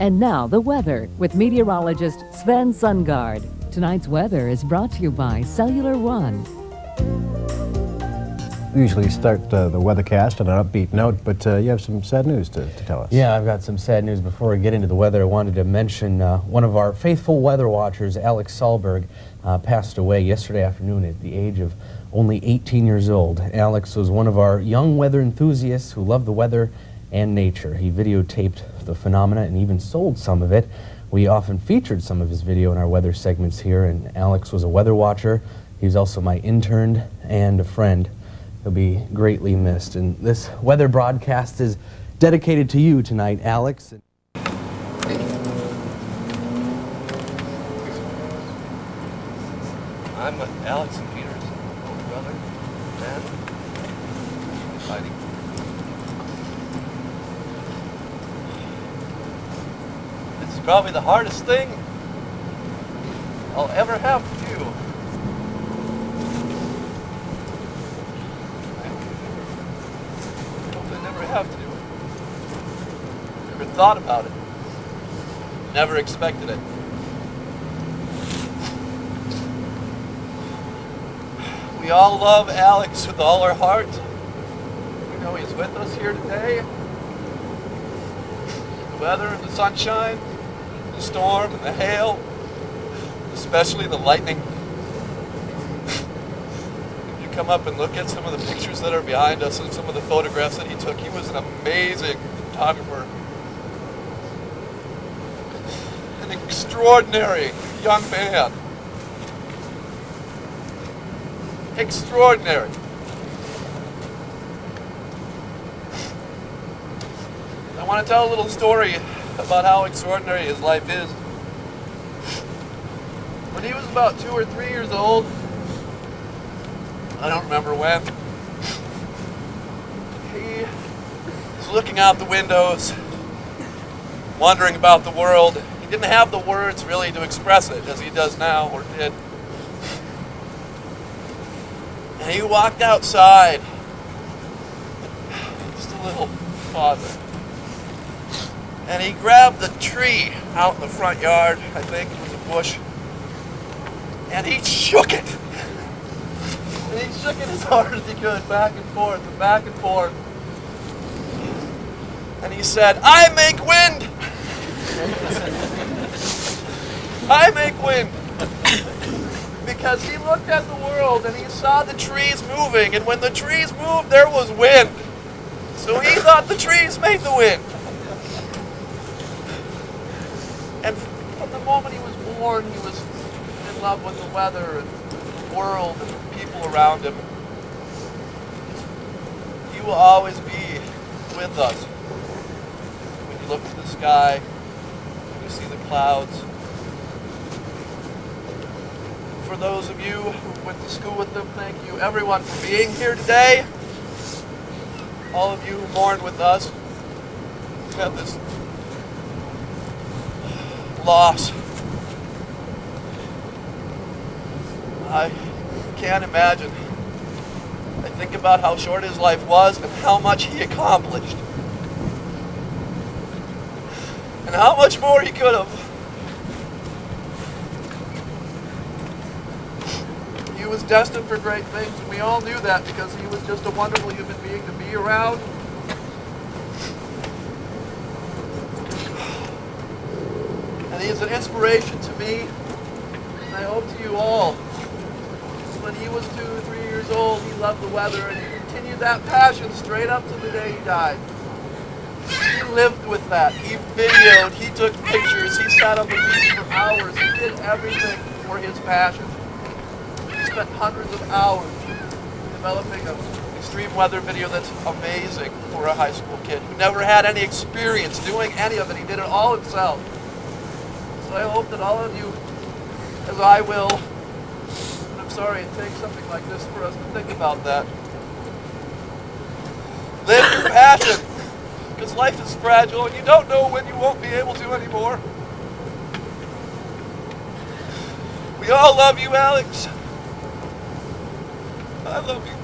And now the weather with meteorologist Sven Sundgaard. Tonight's weather is brought to you by Cellular One. We usually start the weathercast on an upbeat note, but you have some sad news to tell us. Yeah, I've got some sad news. Before we get into the weather, I wanted to mention one of our faithful weather watchers, Alex Sahlberg, passed away yesterday afternoon at the age of only 18 years old. Alex was one of our young weather enthusiasts who loved the weather and nature. He videotaped the phenomena and even sold some of it. We often featured some of his video in our weather segments here, and Alex was a weather watcher. He was also my intern and a friend. He'll be greatly missed. And this weather broadcast is dedicated to you tonight, Alex. I'm Alex and Peter's older brother, Ben. Fighting. This is probably the hardest thing I'll ever have to do. I hope I never have to do it. Never thought about it. Never expected it. We all love Alex with all our heart. We know he's with us here today. The weather and the sunshine, the storm and the hail, especially the lightning. If you come up and look at some of the pictures that are behind us and some of the photographs that he took, he was an amazing photographer. An extraordinary young man. Extraordinary. I want to tell a little story about how extraordinary his life is. When he was about 2 or 3 years old, I don't remember when, he was looking out the windows, wondering about the world. He didn't have the words really to express it as he does now, or did. And he walked outside, just a little farther, and he grabbed a tree out in the front yard, I think it was a bush, and he shook it. And he shook it as hard as he could, back and forth and back and forth. And he said, "I make wind! I make wind!" Because he looked at the world and he saw the trees moving, and when the trees moved, there was wind. So he thought the trees made the wind. And from the moment he was born, he was in love with the weather and the world and the people around him. He will always be with us. When you look at the sky, when you see the clouds. For those of you who went to school with them, thank you everyone for being here today. All of you who mourned with us, we had this loss. I can't imagine. I think about how short his life was and how much he accomplished. And how much more he could have. He was destined for great things, and we all knew that because he was just a wonderful human being to be around. And he is an inspiration to me, and I hope to you all. When he was 2 or 3 years old, he loved the weather, and he continued that passion straight up to the day he died. He lived with that. He videoed, he took pictures, he sat on the beach for hours, he did everything for his passion. He spent hundreds of hours developing an extreme weather video that's amazing for a high school kid who never had any experience doing any of it. He did it all himself. So I hope that all of you, as I will, and I'm sorry it takes something like this for us to think about that. Live your passion, because life is fragile and you don't know when you won't be able to anymore. We all love you, Alex. I love you.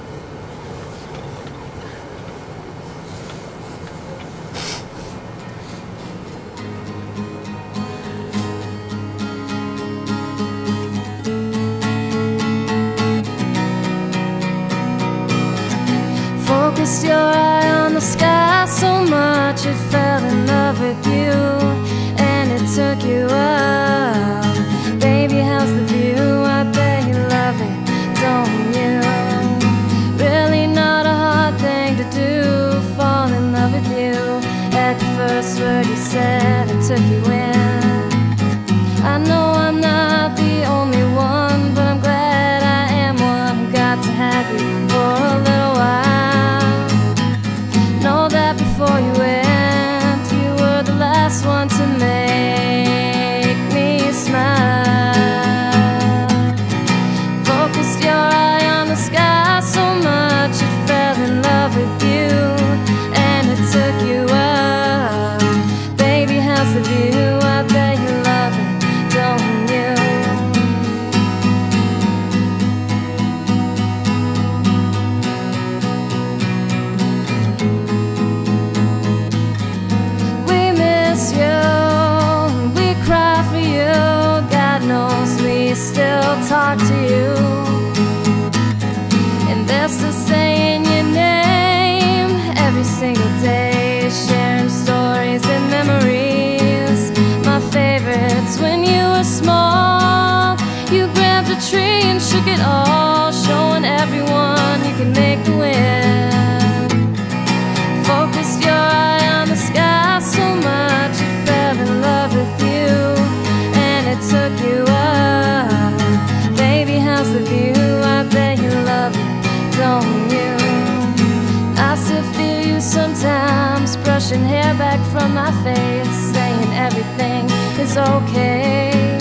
Focused your eye on the sky so much it fell in love with you, and it took you up. Baby, how's the view? I bet you love it, don't you? Really not a hard thing to do, fall in love with you. At the first word you said, it took you in. I know I'm not the only one, but I'm glad I am one who got to have you for a little while. Know that before you went, you were the last one to make me smile. Focused your eye on the sky so much it fell in love with you, and it took you up. Baby, how's the view? I bet you love it, don't you? We miss you, we cry for you. God knows we still talk to you, and they're still saying your name every single day, sharing stories and memories. My favorites when you were small, you grabbed a tree and shook it all, showing everyone you can make the wind. Focused your eye on the sky so much it fell in love with you, and it took you up. Baby, how's the view? I bet you love it, don't you? I still feel you sometimes, brushing hair back from my face, saying everything is okay.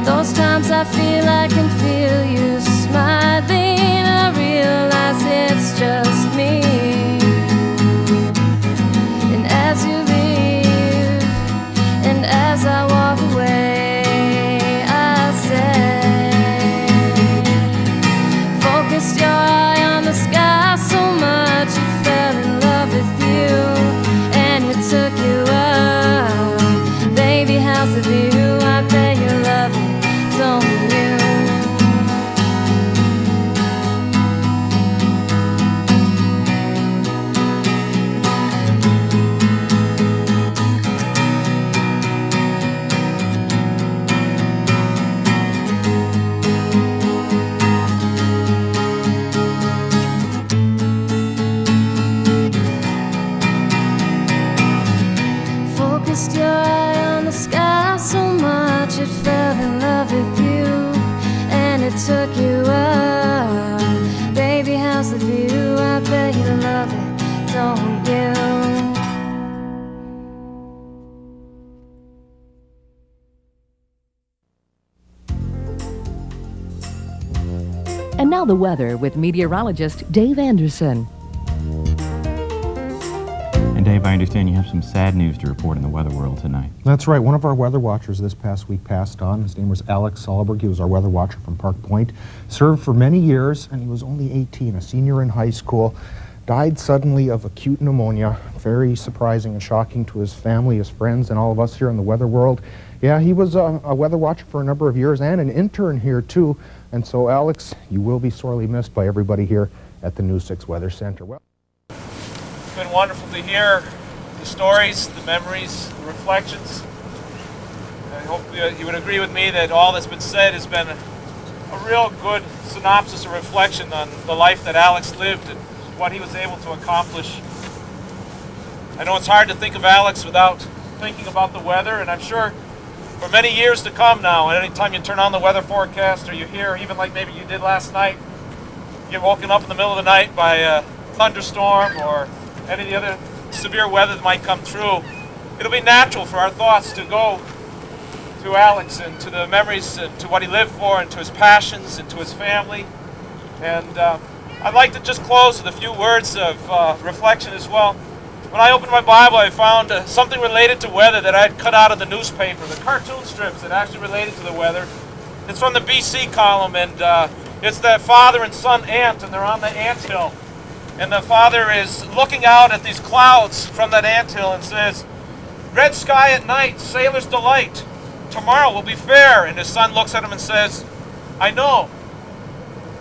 Those times I feel I can feel you smiling, I realize it's just me. And as you leave, and as I walk away, I say, focused your eye on the sky so much it fell in love with you, and it took you up. Baby, how's the view? I bet you love it, don't you? Focused your eye on the sky so much it fell in love with you, and it took you up. Baby, how's the view? I bet you love it, don't you? And now the weather with meteorologist Dave Anderson. And Dave, I understand you have some sad news to report in the weather world tonight. That's right. One of our weather watchers this past week passed on. His name was Alex Sahlberg. He was our weather watcher from Park Point. Served for many years, and he was only 18, a senior in high school. Died suddenly of acute pneumonia. Very surprising and shocking to his family, his friends, and all of us here in the weather world. Yeah, he was a weather watcher for a number of years and an intern here, too. And so, Alex, you will be sorely missed by everybody here at the News 6 Weather Center. Well, it's been wonderful to hear the stories, the memories, the reflections. I hope you would agree with me that all that's been said has been a real good synopsis or reflection on the life that Alex lived and what he was able to accomplish. I know it's hard to think of Alex without thinking about the weather, and I'm sure for many years to come now, and anytime you turn on the weather forecast or you hear, even like maybe you did last night, you're woken up in the middle of the night by a thunderstorm or any of the other severe weather that might come through, it'll be natural for our thoughts to go to Alex and to the memories and to what he lived for and to his passions and to his family. And I'd like to just close with a few words of reflection as well. When I opened my Bible, I found something related to weather that I had cut out of the newspaper, the cartoon strips that actually related to the weather. It's from the BC column, and it's that father and son ant, and they're on the anthill. And the father is looking out at these clouds from that anthill and says, "Red sky at night, sailor's delight. Tomorrow will be fair." And his son looks at him and says, "I know."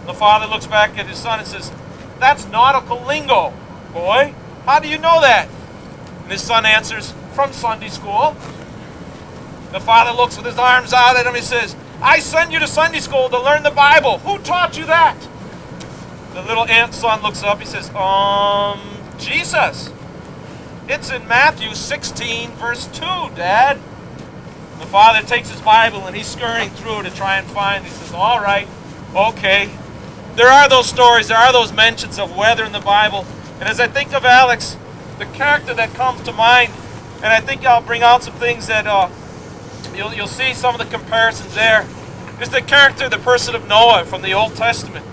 The father looks back at his son and says, That's nautical lingo, boy. How do you know that? And his son answers, from Sunday school. The father looks with his arms out at him. He says, I send you to Sunday school to learn the Bible. Who taught you that? The little son looks up. He says, Jesus. It's in Matthew 16, verse 2, Dad. The father takes his Bible and he's scurrying through to try and find. He says, all right, okay. There are those stories, there are those mentions of weather in the Bible. And as I think of Alex, the character that comes to mind, and I think I'll bring out some things that you'll see some of the comparisons there, is the character, the person of Noah from the Old Testament.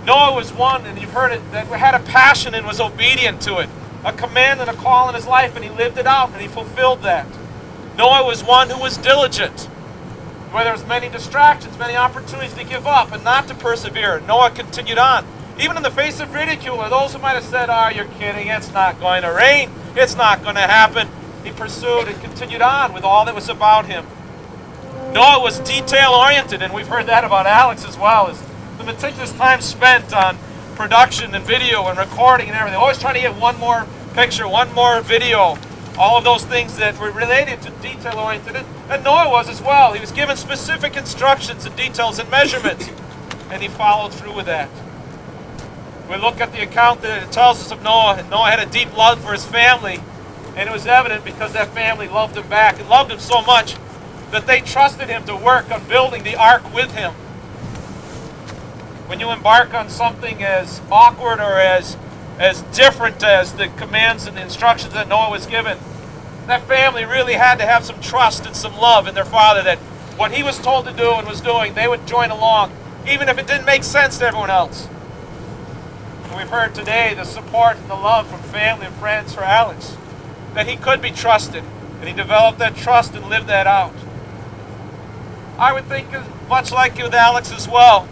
Noah was one, and you've heard it, that had a passion and was obedient to it. A command and a call in his life, and he lived it out, and he fulfilled that. Noah was one who was diligent, where there was many distractions, many opportunities to give up and not to persevere. Noah continued on. Even in the face of ridicule, or those who might have said, oh, you're kidding, it's not going to rain, it's not going to happen, he pursued and continued on with all that was about him. Noah was detail-oriented, and we've heard that about Alex as well, is the meticulous time spent on production and video and recording and everything, always trying to get one more picture, one more video, all of those things that were related to detail-oriented, and Noah was as well. He was given specific instructions and details and measurements, and he followed through with that. We look at the account that it tells us of Noah, and Noah had a deep love for his family, and it was evident because that family loved him back and loved him so much that they trusted him to work on building the ark with him. When you embark on something as awkward or as different as the commands and the instructions that Noah was given, that family really had to have some trust and some love in their father that what he was told to do and was doing, they would join along, even if it didn't make sense to everyone else. And we've heard today the support and the love from family and friends for Alex, that he could be trusted, and he developed that trust and lived that out. I would think, much like with Alex as well,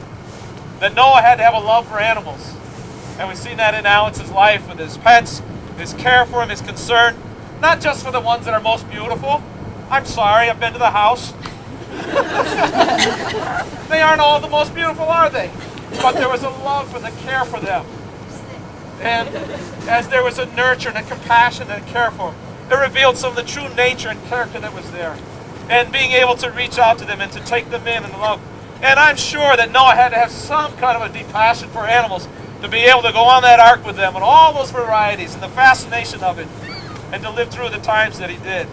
that Noah had to have a love for animals. And we've seen that in Alex's life with his pets, his care for them, his concern, not just for the ones that are most beautiful. I'm sorry, I've been to the house. They aren't all the most beautiful, are they? But there was a love for the care for them. And as there was a nurture and a compassion and a care for them, it revealed some of the true nature and character that was there. And being able to reach out to them and to take them in and love. And I'm sure that Noah had to have some kind of a deep passion for animals to be able to go on that ark with them and all those varieties and the fascination of it and to live through the times that he did.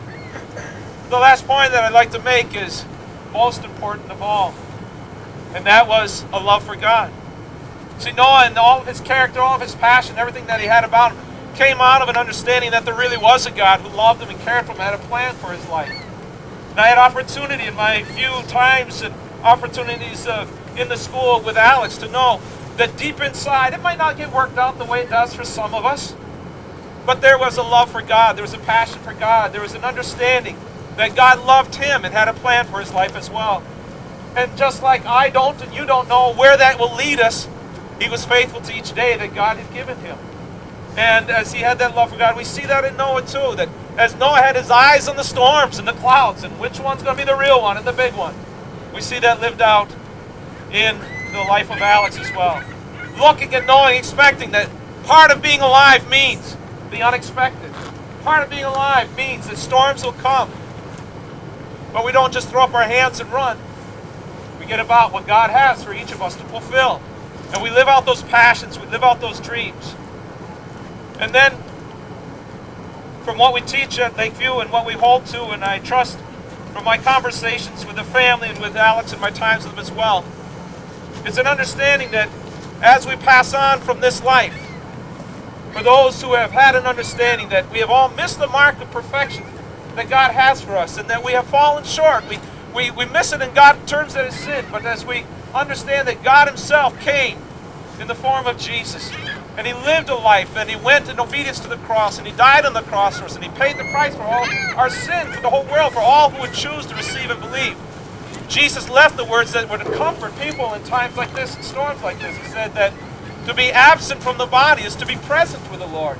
The last point that I'd like to make is most important of all, and that was a love for God. See, Noah and all of his character, all of his passion, everything that he had about him came out of an understanding that there really was a God who loved him and cared for him and had a plan for his life. And I had opportunity in my few times and opportunities in the school with Alex to know that deep inside, it might not get worked out the way it does for some of us, but there was a love for God, there was a passion for God, there was an understanding that God loved him and had a plan for his life as well. And just like I don't and you don't know where that will lead us, he was faithful to each day that God had given him. And as he had that love for God, we see that in Noah too, that as Noah had his eyes on the storms and the clouds and which one's going to be the real one and the big one, we see that lived out in the life of Alex as well. Looking and knowing, expecting that part of being alive means the unexpected. Part of being alive means that storms will come. But we don't just throw up our hands and run. We get about what God has for each of us to fulfill. And we live out those passions, we live out those dreams. And then, from what we teach at Lakeview and what we hold to, and I trust from my conversations with the family and with Alex and my times with them as well, it's an understanding that as we pass on from this life, for those who have had an understanding that we have all missed the mark of perfection that God has for us and that we have fallen short. We miss it in God's terms that is sin, but as we understand that God himself came in the form of Jesus and he lived a life and he went in obedience to the cross and he died on the cross for us and he paid the price for all our sin, for the whole world, for all who would choose to receive and believe. Jesus left the words that would comfort people in times like this and storms like this. He said that to be absent from the body is to be present with the Lord.